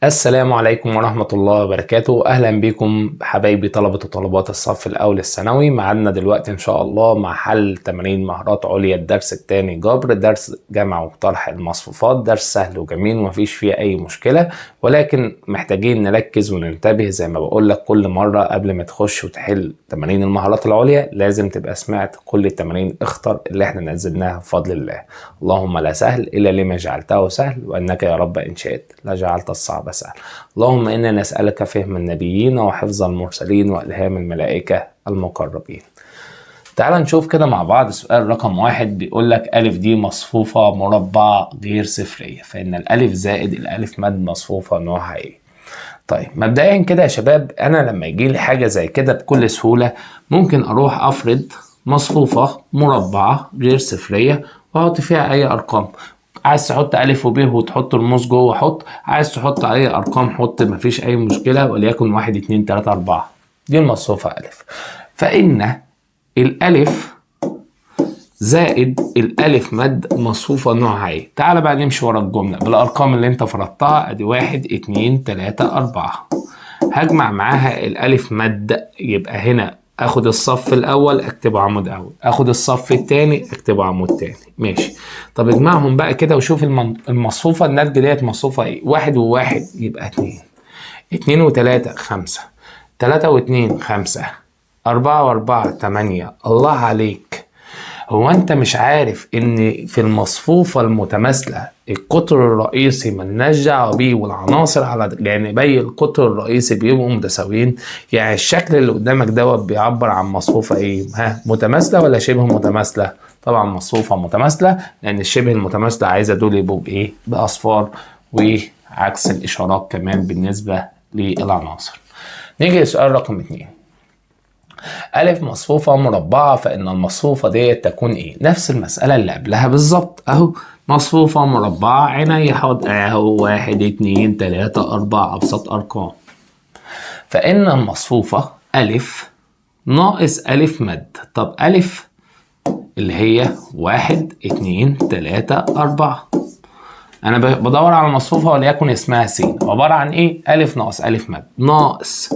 السلام عليكم ورحمة الله وبركاته. أهلا بكم حبايبي طلبة وطالبات الصف الأول الثانوي. معادنا دلوقتي إن شاء الله مع حل تمارين مهارات عليا، الدرس الثاني جبر، درس جمع وطرح المصفوفات. درس سهل وجميل ومفيش فيه أي مشكلة، ولكن محتاجين نركز وننتبه. زي ما بقول لك كل مرة قبل ما تخش وتحل تمارين المهارات العليا لازم تبقى سمعت كل التمارين، اختر اللي احنا نزلناها بفضل الله. اللهم لا سهل إلا لما جعلته سهل، وأنك يا رب إن شئت لجعلت الصعب سهل. اللهم إنا نسألك فهم النبيين وحفظ المرسلين وإلهام الملائكة المقربين. تعال نشوف كده مع بعض سؤال رقم 1. بيقول لك ألف دي مصفوفة مربعة غير صفرية، فإن الألف زائد الألف مد مصفوفة نوعها إيه؟ طيب مبدئيا كده يا شباب، أنا لما يجي لي حاجة زي كده بكل سهولة ممكن أروح أفرض مصفوفة مربعة غير صفرية وأحط فيها أي أرقام. عايز تحط ألف وب وتحط رموز جوه حط، عايز تحط أي أرقام حط، مفيش أي مشكلة. وليكن 1 2 3 4 دي المصفوفة ألف. فإن الألف زائد الألف مد مصفوفة نوعها إيه؟ تعال بقى نمشي ورا الجملة بالأرقام اللي أنت فرضتها. أدي 1 2 3 4. هجمع معاها الألف مد، يبقى هنا اخد الصف الاول اكتبه عمود اول، اخد الصف الثاني اكتبه عمود ثاني. ماشي. طب اجمعهم بقى كده وشوف المصفوفه الناتجه ديت مصفوفه ايه. 1 و1 يبقى 2، 2 و3 5، 3 و2 5، 4 و4 8. الله عليك! هو انت مش عارف ان في المصفوفة المتماثلة القطر الرئيسي ملناش دعوة بيه، والعناصر على جانبي القطر الرئيسي بيبقوا متساويين؟ يعني الشكل اللي قدامك دوت بيعبر عن مصفوفة ايه؟ متماثلة ولا شبه متماثلة؟ طبعا مصفوفة متماثلة، لان الشبه المتماثلة عايزة دول يبقوا بايه؟ باصفار، وعكس الاشارات كمان بالنسبة للعناصر. نيجي لسؤال رقم 2. ألف مصفوفة مربعة، فإن المصفوفة دي تكون إيه؟ نفس المسألة اللي قبلها بالظبط أهو. مصفوفة مربعة عيني حاضر أهو، 1 2 3 4 أبسط أرقام. فإن المصفوفة ألف ناقص ألف مد. طب ألف اللي هي 1 2 3 4، أنا بدور على المصفوفة وليكن اسمها س، عبارة عن إيه؟ ألف ناقص ألف مد ناقص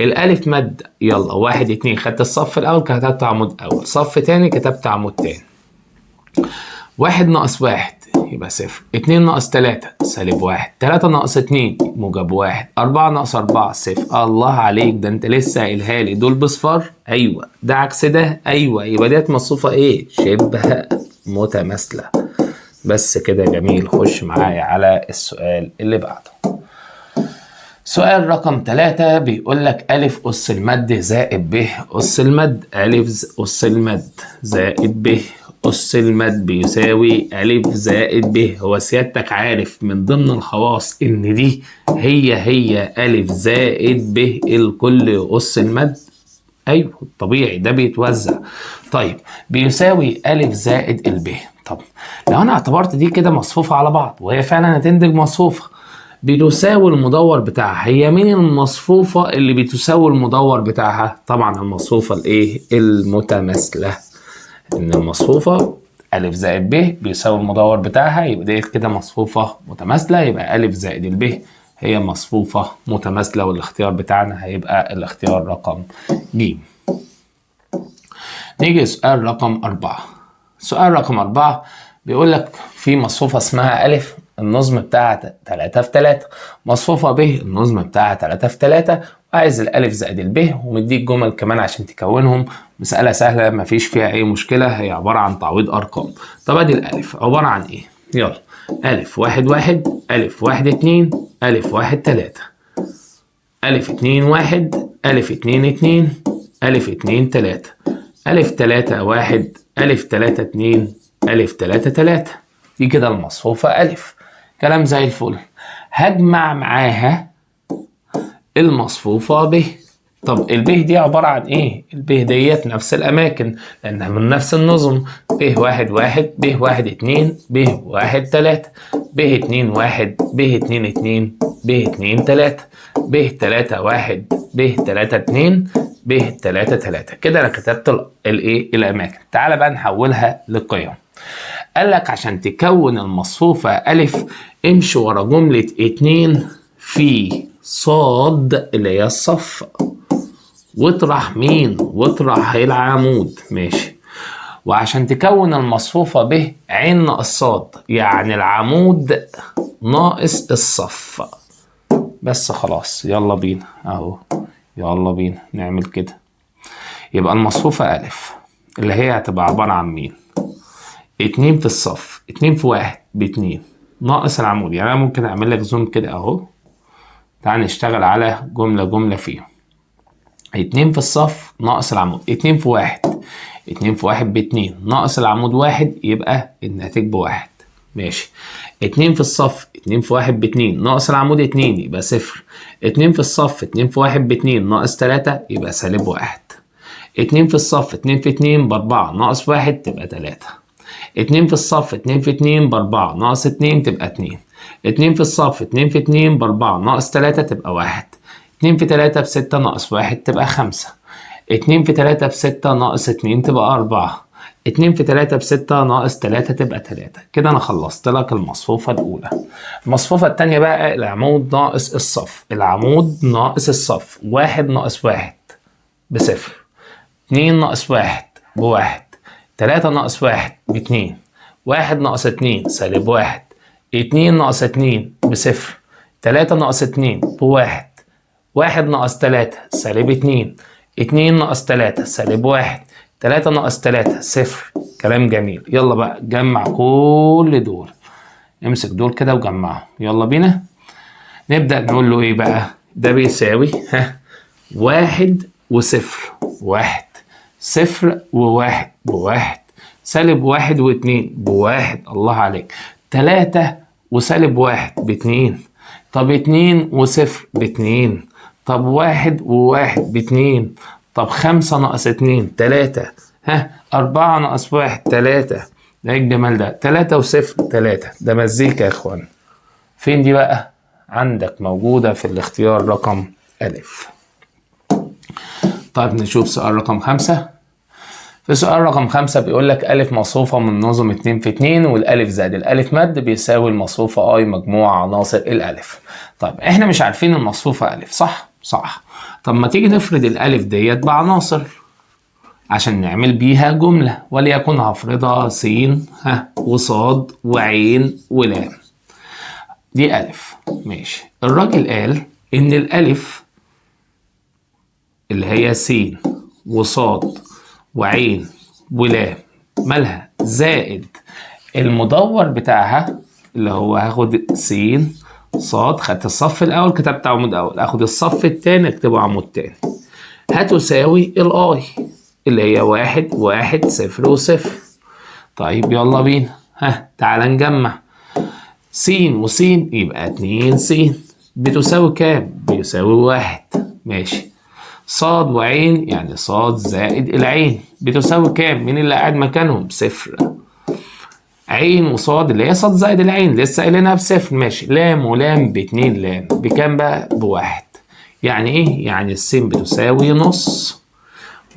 الألف مد. يلا 1 2 خدت الصف الأول كتبت عمود أول، صف تاني كتبت عمود تاني. 1 ناقص 1 يبقى صفر، 2 ناقص 3 سالب 1، 3 ناقص 2 موجب 1، 4 ناقص 4 صفر. الله عليك، ده أنت لسه قايلها لي دول بصفار. أيوه ده عكس ده. أيوه يبقى ديت مصفوفة إيه؟ شبه متماثلة. بس كده جميل. خش معايا على السؤال اللي بعده. سؤال رقم 3 بيقول لك ألف أس المد زائد ب أس المد. ألف أس المد زائد ب أس المد بيساوي ألف زائد ب. هو سيادتك عارف من ضمن الخواص إن دي هي ألف زائد ب الكل أس المد؟ أيوه طبيعي ده بيتوزع. طيب بيساوي ألف زائد الب. طب لو أنا اعتبرت دي كده مصفوفة على بعض، وهي فعلا هتنتج مصفوفة بتساوي المدور بتاعها، هي مين المصفوفة اللي بتساوي المدور بتاعها؟ طبعا المصفوفة الايه؟ المتماثلة. ان المصفوفة ألف زائد ب بيساوي المدور بتاعها، يبقى دي كده مصفوفة متماثلة. يبقى ألف زائد الب هي مصفوفة متماثلة، والاختيار بتاعنا هيبقى الاختيار رقم ج. نيجي سؤال رقم 4. سؤال رقم 4 بيقول لك في مصفوفة اسمها ألف النظم بتاعها 3 في 3، مصفوفة ب النظم بتاعها 3 في 3، وعايز الألف زائد الب، ومديك جمل كمان عشان تكونهم. مسألة سهلة مفيش فيها أي مشكلة، هي عبارة عن تعويض أرقام. طب أدي الألف عبارة عن إيه؟ يلا ألف 1 1، ألف 1 2، ألف 1 3، ألف 2 1، ألف 2 2، ألف 2 3، ألف 3 1، ألف 3 2، ألف 3 3. دي كده المصفوفة ألف. كلام زي الفل. هجمع معاها المصفوفة ب. طب الب دي عبارة عن ايه؟ الب ديت نفس الأماكن لأنها من نفس النظم. ب 1 1، ب 1 2، ب 1 3، ب 2 1، ب 2 2، ب 2 3، ب 3 1، ب 3 2، ب 3 3. كده أنا كتبت الايه؟ الأماكن. تعالى بقى نحولها لقيم. قال لك عشان تكون المصفوفة ألف امشي ورا جملة 2 في صاد اللي هي الصف، واطرح مين؟ واطرح العمود. ماشي. وعشان تكون المصفوفة ب عين ناقص صاد، يعني العمود ناقص الصف. بس خلاص يلا بينا اهو، يلا بينا نعمل كده. يبقى المصفوفة ألف اللي هي هتبقى عبارة عن مين؟ 2 في الصف، 2 في 1 ب2 ناقص العمود. يعني أنا ممكن أعمل لك زوم كده أهو. تعال نشتغل على جملة جملة فيهم. 2 في الصف ناقص العمود، 2 في 1، 2 في 1 ب2 ناقص العمود 1، يبقى الناتج ب1. ماشي. 2 في الصف، 2 في 1 ب2 ناقص العمود 2، يبقى 0. 2 في الصف، 2 في 1 ب2 ناقص 3، يبقى -1. 2 في الصف، 2 في 2 ب4 ناقص 1 تبقى 3. 2 في الصف، 2 في 2 ب4 ناقص 2 تبقى 2. 2 في الصف، 2 في 2 ب4 ناقص 3 تبقى 1. 2 في 3 ب6 ناقص 1 تبقى 5. 2 في 3 ب6 ناقص 2 تبقى 4. 2 في 3 ب6 ناقص 3 تبقى 3. كده أنا خلصت لك المصفوفة الأولى. المصفوفة التانية بقى العمود ناقص الصف. العمود ناقص الصف، 1 ناقص 1 ب0، 2 ناقص 1 ب1، 3 ناقص 1 ب2، 1 ناقص 2 -1، 2 ناقص 2 ب0، 3 ناقص 2 ب1، 1 ناقص 3 -2، 2 ناقص 3 -1، 3 ناقص 3 0. كلام جميل. يلا بقى جمع كل دول، امسك دول كده وجمعهم. يلا بينا نبدأ. نقول له ايه بقى؟ ده بيساوي 1 و0، 1 0 و1 ب1، -1 و2 ب1. الله عليك. 3 و1 ب2. طب 2 و0 ب2. طب 1 و1 ب2. طب 5 ناقص 2 3. 4 ناقص 1 3. ده ايه الجمال ده؟ 3 و0 3. ده مزيكا يا اخوان. فين دي بقى؟ عندك موجودة في الاختيار رقم ألف. طيب نشوف سؤال رقم 5. في سؤال رقم 5 بيقول لك ألف مصفوفة من نظم 2 في 2، والألف زائد الألف مد بيساوي المصفوفة أي مجموع عناصر الألف. طيب إحنا مش عارفين المصفوفة ألف، صح؟ صح. طب ما تيجي نفرض الألف ديت بعناصر عشان نعمل بيها جملة، وليكن هفرضها س وصاد وعين ولام. دي ألف. ماشي. الراجل قال إن الألف اللي هي س وصاد وعين ولام مالها؟ زائد المدور بتاعها اللي هو هاخد س صاد، خدت الصف الأول كتبت عمود أول، أخد الصف التاني أكتبه عمود تاني، هتساوي الآي اللي هي 1 1 0 و0. طيب يلا بينا تعالى نجمع. س وس يبقى 2 س بتساوي كام؟ بيساوي 1. ماشي. صاد وعين يعني صاد زائد العين بتساوي كام؟ مين اللي قاعد مكانهم؟ 0. عين وصاد اللي هي صاد زائد العين لسه قايلينها ب0. ماشي. لام ولام ب2 لام بكام بقى؟ ب1. يعني ايه؟ يعني السين بتساوي نص،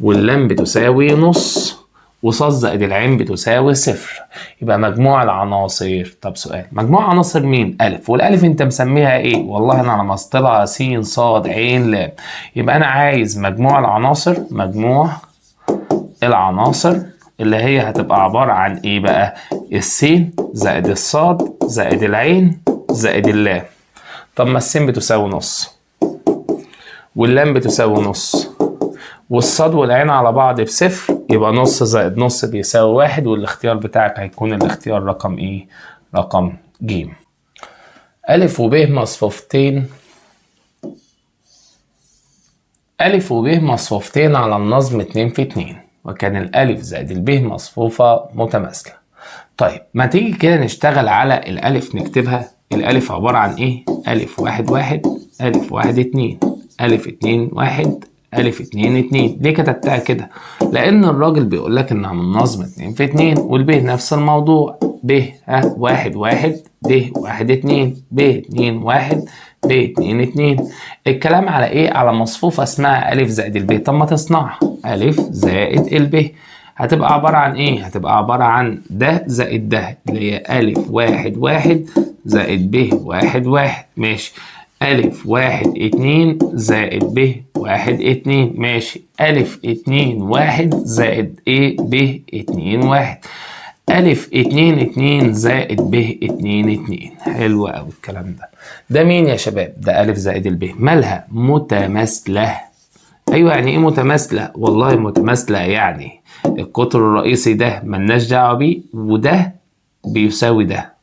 واللام بتساوي نص، وصاد زائد العين بتساوي 0. يبقى مجموع العناصر. طب سؤال، مجموع عناصر مين؟ ألف. والألف أنت مسميها إيه؟ والله أنا لمست لها س صاد عين لام. يبقى أنا عايز مجموع العناصر، مجموع العناصر اللي هي هتبقى عبارة عن إيه بقى؟ السين زائد الصاد زائد العين زائد اللام. طب ما السين بتساوي نص، واللام بتساوي نص، والصاد والعين على بعض ب0، يبقى نص زائد نص بيساوي 1. والاختيار بتاعك هيكون الاختيار رقم ايه؟ رقم ج. ألف وب مصفوفتين، ألف وب مصفوفتين على النظم 2 في 2، وكان الألف زائد الب مصفوفة متماثلة. طيب ما تيجي كده نشتغل على الألف نكتبها. الألف عبارة عن إيه؟ ألف 1 1 ألف 1 2 ألف 2 1 ألف 2 2. ليه كتبتها كده؟ لأن الراجل بيقول لك إنها من نظم 2 في 2، والب نفس الموضوع. ب 1 1 د 1 2 ب 2 1 ب 2 2. الكلام على إيه؟ على مصفوفة اسمها ألف زائد الب. طب ما تصنعها. ألف زائد الب هتبقى عبارة عن إيه؟ هتبقى عبارة عن ده زائد ده اللي هي ألف 1 1 زائد ب 1 1. ماشي. ألف واحد اتنين زائد ب واحد اتنين. ماشي. ألف اتنين واحد زائد ايه ب اتنين واحد. ألف اتنين اتنين زائد ب اتنين اتنين. حلو أوي الكلام ده. ده مين يا شباب؟ ده ألف زائد الب. مالها؟ متماثلة. أيوة، يعني إيه متماثلة؟ والله متماثلة يعني القطر الرئيسي ده ملناش دعوة بيه، وده بيساوي ده.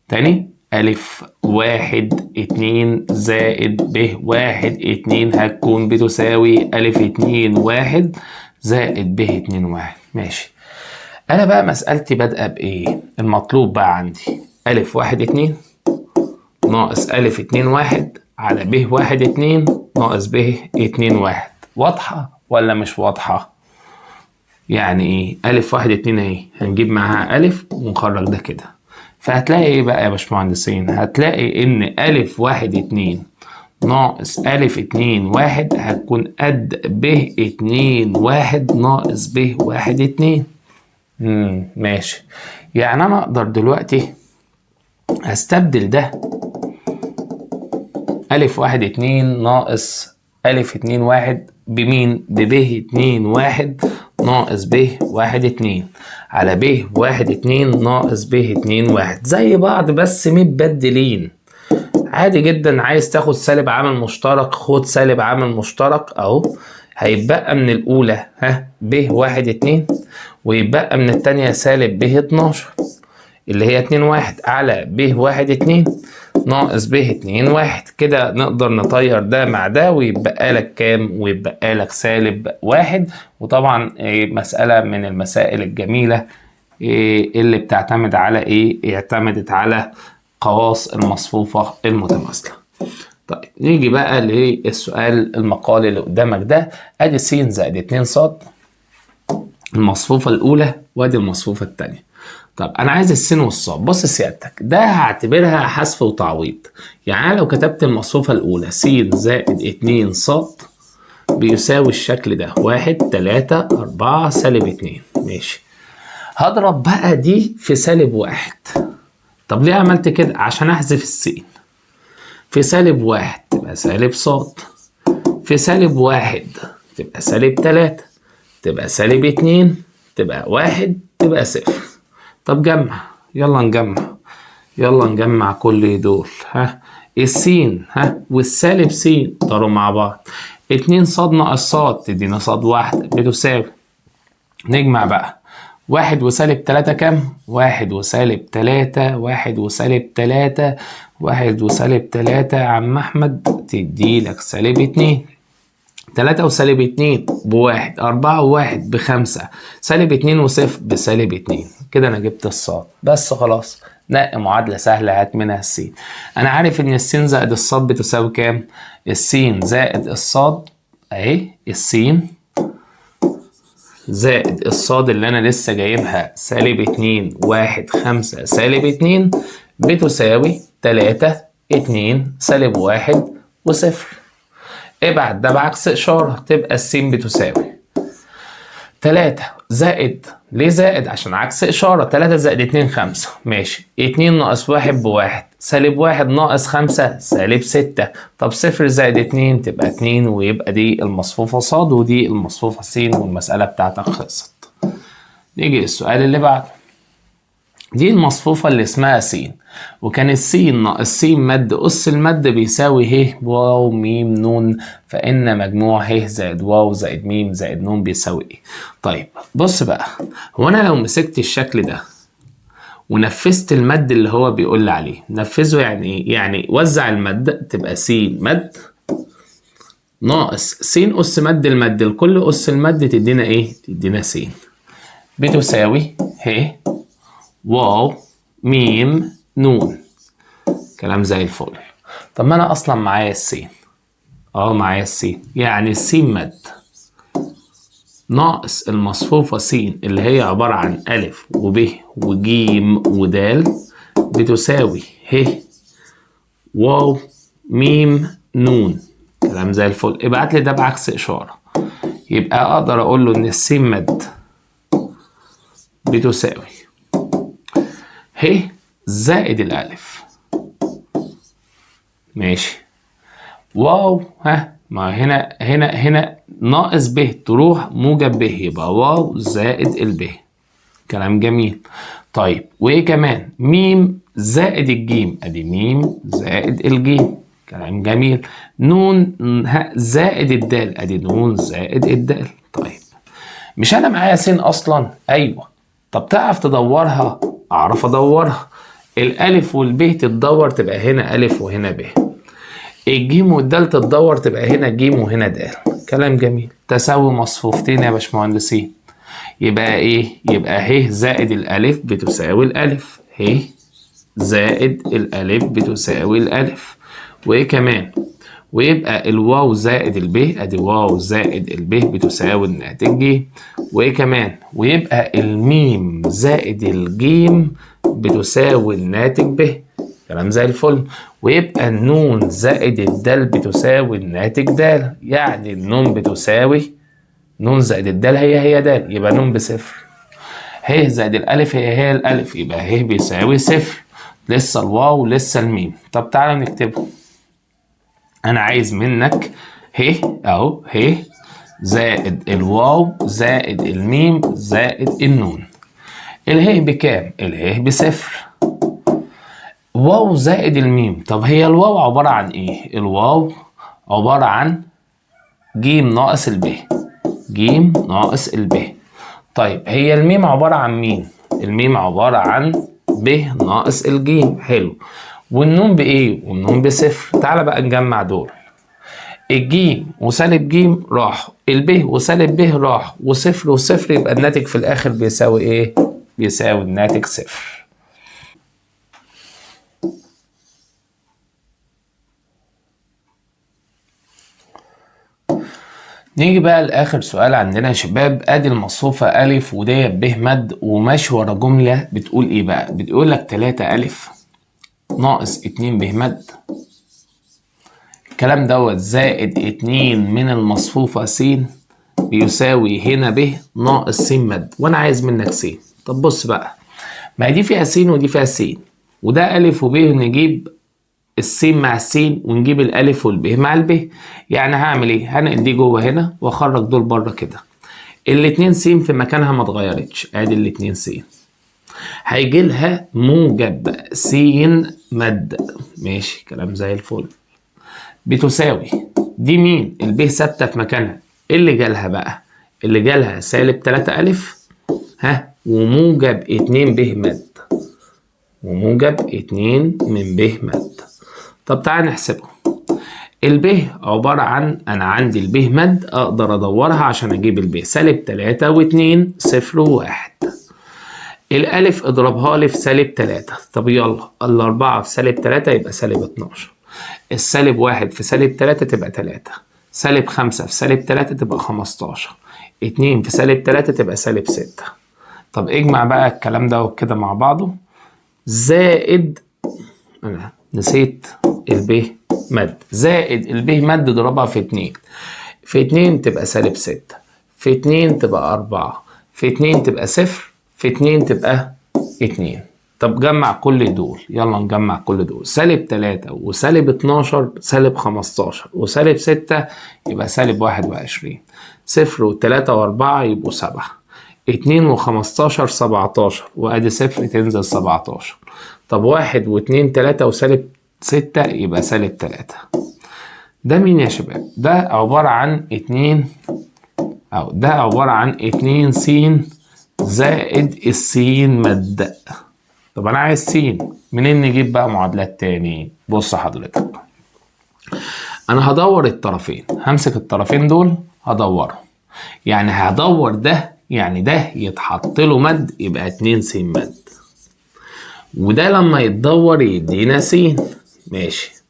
تاني، ألف واحد اتنين زائد ب واحد اتنين هتكون بتساوي ألف اتنين واحد زائد ب اتنين واحد. ماشي. أنا بقى مسألتي بادئة بإيه؟ المطلوب بقى عندي ألف واحد اتنين ناقص ألف اتنين واحد على ب واحد اتنين ناقص ب اتنين واحد. واضحة ولا مش واضحة؟ يعني إيه؟ ألف واحد اتنين أهي هنجيب معاها ألف ونخرج ده كده. فهتلاقي ايه بقى يا باشمهندسين؟ هتلاقي ان ألف واحد اتنين ناقص ألف اتنين واحد هتكون قد ب اتنين واحد ناقص ب واحد اتنين. ماشي. يعني أنا أقدر دلوقتي أستبدل ده ألف واحد اتنين ناقص ألف اتنين واحد بمين؟ بب اتنين واحد ناقص ب واحد اتنين على ب واحد اتنين ناقص ب اتنين واحد، زي بعض بس متبدلين. عادي جدا. عايز تاخد سالب عامل مشترك خد سالب عامل مشترك اهو. هيتبقى من الاولى ب واحد اتنين، ويتبقى من التانية سالب ب 12 اللي هي اتنين واحد على ب واحد اتنين ناقص ب اتنين واحد. كده نقدر نطير ده مع ده ويبقى لك كام؟ ويبقى لك سالب واحد. وطبعا مسألة من المسائل الجميلة اللي بتعتمد على ايه؟ اعتمدت على خواص المصفوفة المتماثلة. طيب نيجي بقى للسؤال المقالي اللي قدامك ده. ادي س زائد 2 ص المصفوفة الأولى وادي المصفوفة الثانية. طب أنا عايز السين والصاد. بص سيادتك، ده هعتبرها حذف وتعويض. يعني لو كتبت المصفوفة الأولى س زائد 2 ص بيساوي الشكل ده 1 3 4 سالب 2. ماشي. هضرب بقى دي في سالب 1. طب ليه عملت كده؟ عشان أحذف السين. في سالب 1 تبقى سالب ص، في سالب 1 تبقى سالب 3، تبقى سالب 2، تبقى 1، تبقى 0. طب جمع، يلا نجمع. يلا نجمع كل دول. السين والسالب س طاروا مع بعض. 2 ص ناقص ص تدينا ص واحدة بتساوي. نجمع بقى. 1 وسالب 3 كام؟ 1 وسالب 3 1 وسالب 3 1 وسالب 3 يا عم أحمد تديلك سالب 2. 3 وسالب 2 بواحد، 4 وواحد بخمسة، سالب 2 وصفر بسالب 2. كده أنا جبت الصاد بس خلاص. نقي معادلة سهلة هات منها السين. أنا عارف إن السين زائد الصاد بتساوي كام؟ السين زائد الصاد أهي. السين زائد الصاد اللي أنا لسه جايبها سالب 2 1 5 سالب 2 بتساوي 3 2 سالب 1 وصفر. ابعت ده بعكس إشارة تبقى السين بتساوي 3 زائد. ليه زائد؟ عشان عكس إشارة. 3 زائد 2 5. ماشي. 2 ناقص 1 بواحد. سالب 1 ناقص 5 سالب 6. طب 0 زائد 2 تبقى 2، ويبقى دي المصفوفة ص ودي المصفوفة س والمسألة بتاعتك خلصت. نيجي للسؤال اللي بعده. دي المصفوفة اللي اسمها س، وكان الس ناقص س مد أس المد بيساوي ه واو ميم نون، فإن مجموع ه زائد واو زائد ميم زائد نون بيساوي ايه؟ طيب بص بقى، هو أنا لو مسكت الشكل ده ونفذت المد اللي هو بيقول لي عليه، نفذه يعني ايه؟ يعني وزع المد تبقى س مد ناقص س أس مد المد لكل أس المد تدينا ايه؟ تدينا س بتساوي ه واو ميم نون. كلام زي الفل. طب ما انا اصلا معايا السين. معايا السين، يعني السين مد ناقص المصفوفة س اللي هي عبارة عن ألف وب وجيم ودال بتساوي ه واو ميم نون. كلام زي الفل. ابعت لي ده بعكس إشارة، يبقى أقدر أقول له إن السين مد بتساوي ه زائد الألف ماشي. واو، ها، ما هنا ناقص ب تروح موجب ب، يبقى واو زائد الب. كلام جميل. طيب وايه كمان؟ ميم زائد الجيم، ادي ميم زائد الجيم. كلام جميل. نون زائد الدال، ادي نون زائد الدال. طيب مش انا معايا س اصلا؟ ايوه. طب تعرف تدورها؟ اعرف ادورها. الالف والب تتدور تبقى هنا الف وهنا ب، الجيم والدال تتدور تبقى هنا جيم وهنا دال. كلام جميل. تساوي مصفوفتين يا باشمهندسين. يبقى ايه؟ يبقى ه زائد الالف بتساوي الالف، ه زائد الالف بتساوي الالف. وايه كمان؟ ويبقى الواو زائد الب، ادي واو زائد الب بتساوي الناتج ج. وايه كمان؟ ويبقى الميم زائد الجيم بتساوي الناتج ب. كلام زي الفل. ويبقى النون زائد الدال بتساوي الناتج د، يعني النون بتساوي نون زائد الدال هي دال، يبقى نون بصفر. ه زائد الالف هي الالف، يبقى ه بيساوي صفر. لسه الواو لسه الميم. طب تعالى نكتبه. انا عايز منك ه اهو، ه زائد الواو زائد الميم زائد النون. اله بكام؟ اله بصفر. واو زائد الميم. طب هي الواو عبارة عن ايه؟ الواو عبارة عن جيم ناقص الب، جيم ناقص الب. طيب هي الميم عبارة عن مين؟ الميم عبارة عن ب ناقص الجيم. حلو. والنون بايه؟ والنون بصفر. تعالى بقى نجمع دول. الجيم وسالب جيم راح، الب وسالب ب راح، وصفر وصفر، يبقى الناتج في الاخر بيساوي ايه؟ بيساوي الناتج صفر. نيجي بقى لاخر سؤال عندنا يا شباب. ادي المصفوفه الف ودي ب مد، وماشي ورا جمله بتقول ايه بقى؟ بتقول لك 3 الف ناقص 2 ب مد، الكلام دوت زائد 2 من المصفوفه س بيساوي هنا ب ناقص س مد، وانا عايز منك س. طب بص بقى، ما هي دي فيها س ودي فيها س، وده الف وب، نجيب السين مع السين ونجيب الالف والب مع الب. يعني هعمل ايه؟ هنقل دي جوه هنا واخرج دول بره كده. الاتنين س في مكانها ما اتغيرتش، ادي الاتنين س. هيجي لها موجب س مد، ماشي كلام زي الفل. بتساوي دي مين؟ الب ثابته في مكانها. اللي جالها بقى، اللي جالها سالب 3 الف وموجب 2 ب مد، وموجب 2 من ب مد. طب تعال نحسبه. الب عبارة عن، أنا عندي الب مد أقدر أدورها عشان أجيب الب، سالب 3 و2 0 و1. الألف اضربها لي في سالب 3. طب يلا، الأربعة في سالب 3 يبقى سالب 12. السالب 1 في سالب 3 تبقى 3. سالب 5 في سالب 3 تبقى 15. 2 في سالب 3 تبقى سالب 6. طب اجمع بقى الكلام ده وكده مع بعضه. زائد، أنا نسيت الب مد، زائد الب مد ضربها في 2. في 2 تبقى سالب 6، في 2 تبقى 4، في 2 تبقى 0، في 2 تبقى 2. طب جمع كل دول، يلا نجمع كل دول. سالب 3 وسالب 12 سالب 15 وسالب 6 يبقى سالب 21. 0 و3 و4 يبقوا 7. 2 و15 17، وادي 0 تنزل 17. طب 1 و2 3 وسالب 6 يبقى سالب 3. ده مين يا شباب؟ ده عبارة عن 2، أو ده عبارة عن 2 س زائد السين مد. طب أنا عايز س، منين نجيب بقى معادلات تاني؟ بص حضرتك، أنا هدور الطرفين، همسك الطرفين دول هدورهم. يعني هدور ده، يعني ده يتحط له مد يبقى 2 س مد، وده لما يتدور يدينا س، ماشي.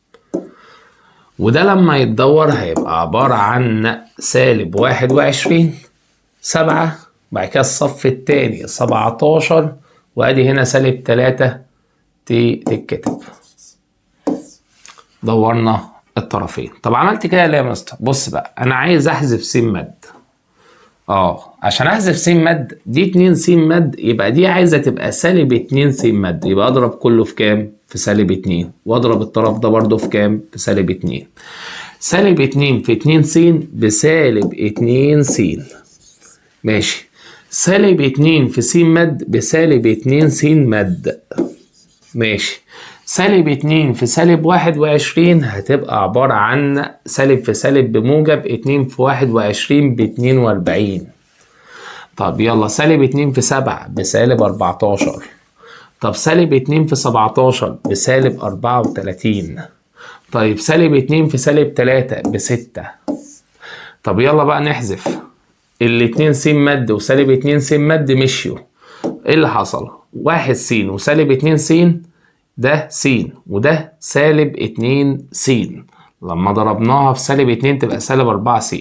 وده لما يتدور هيبقى عبارة عن سالب 21 7، بعد كده الصف التاني 17، وادي هنا سالب 3 تتكتب. دورنا الطرفين. طب عملت كده ليه يا مستر؟ بص بقى، انا عايز احذف س مد. عشان احذف س مد دي 2 س مد، يبقى دي عايزه تبقى سالب 2 س مد، يبقى اضرب كله في كام؟ في سالب 2، واضرب الطرف ده برضو في كام؟ في سالب 2. سالب 2 في 2 س بسالب 2 س. ماشي. سالب 2 في س مد بسالب 2 س مد. ماشي. سالب 2 في سالب 21 هتبقى عبارة عن سالب في سالب بموجب، 2 في 21 ب42. طب يلا سالب 2 في 7 بسالب 14. طب سالب 2 في 17 بسالب 34. طيب سالب 2 في سالب 3 ب6. طب يلا بقى نحذف الاتنين س مد وسالب 2 س مد مشيوا. ايه اللي حصل؟ 1 س وسالب 2 س، ده س وده سالب 2 س، لما ضربناها في سالب 2 تبقى سالب 4 س،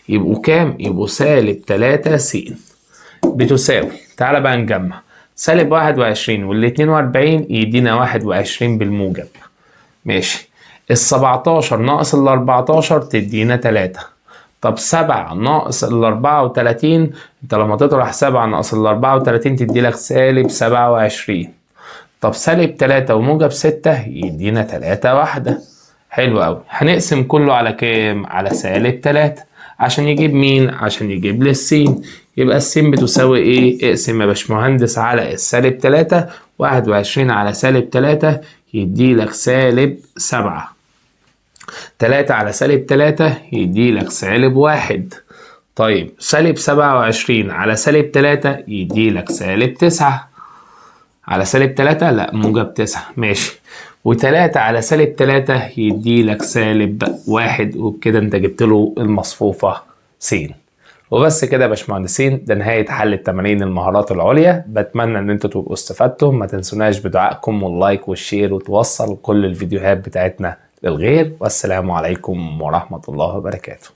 يبقوا كام؟ يبقوا سالب 3 س بتساوي، تعالى بقى نجمع، سالب 21 وال 42 يدينا 21 بالموجب. ماشي. ال 17 ناقص ال 14 تدينا 3. طب 7 ناقص ال 34، انت لما تطرح 7 ناقص ال 34 تديلك سالب 27. طب سالب 3 وموجب 6 يدينا 3 واحدة. حلو أوي. هنقسم كله على كام؟ على سالب 3 عشان يجيب مين؟ عشان يجيب لي السين. يبقى السين بتساوي ايه؟ اقسم يا باشمهندس على السالب 3، 21 على سالب 3 يديلك سالب 7. 3 على سالب 3 يديلك سالب 1. طيب سالب 27 على سالب 3 يديلك سالب 9. على سالب 3 لا موجب 9. ماشي. و3 على سالب 3 يديلك سالب 1، وبكده انت جبت له المصفوفة س. وبس كده يا باشمهندسين، ده نهاية حل التمارين المهارات العليا. بتمنى ان انتوا تبقوا استفدتم. ما تنسوناش بدعائكم واللايك والشير، وتوصل كل الفيديوهات بتاعتنا للغير. والسلام عليكم ورحمة الله وبركاته.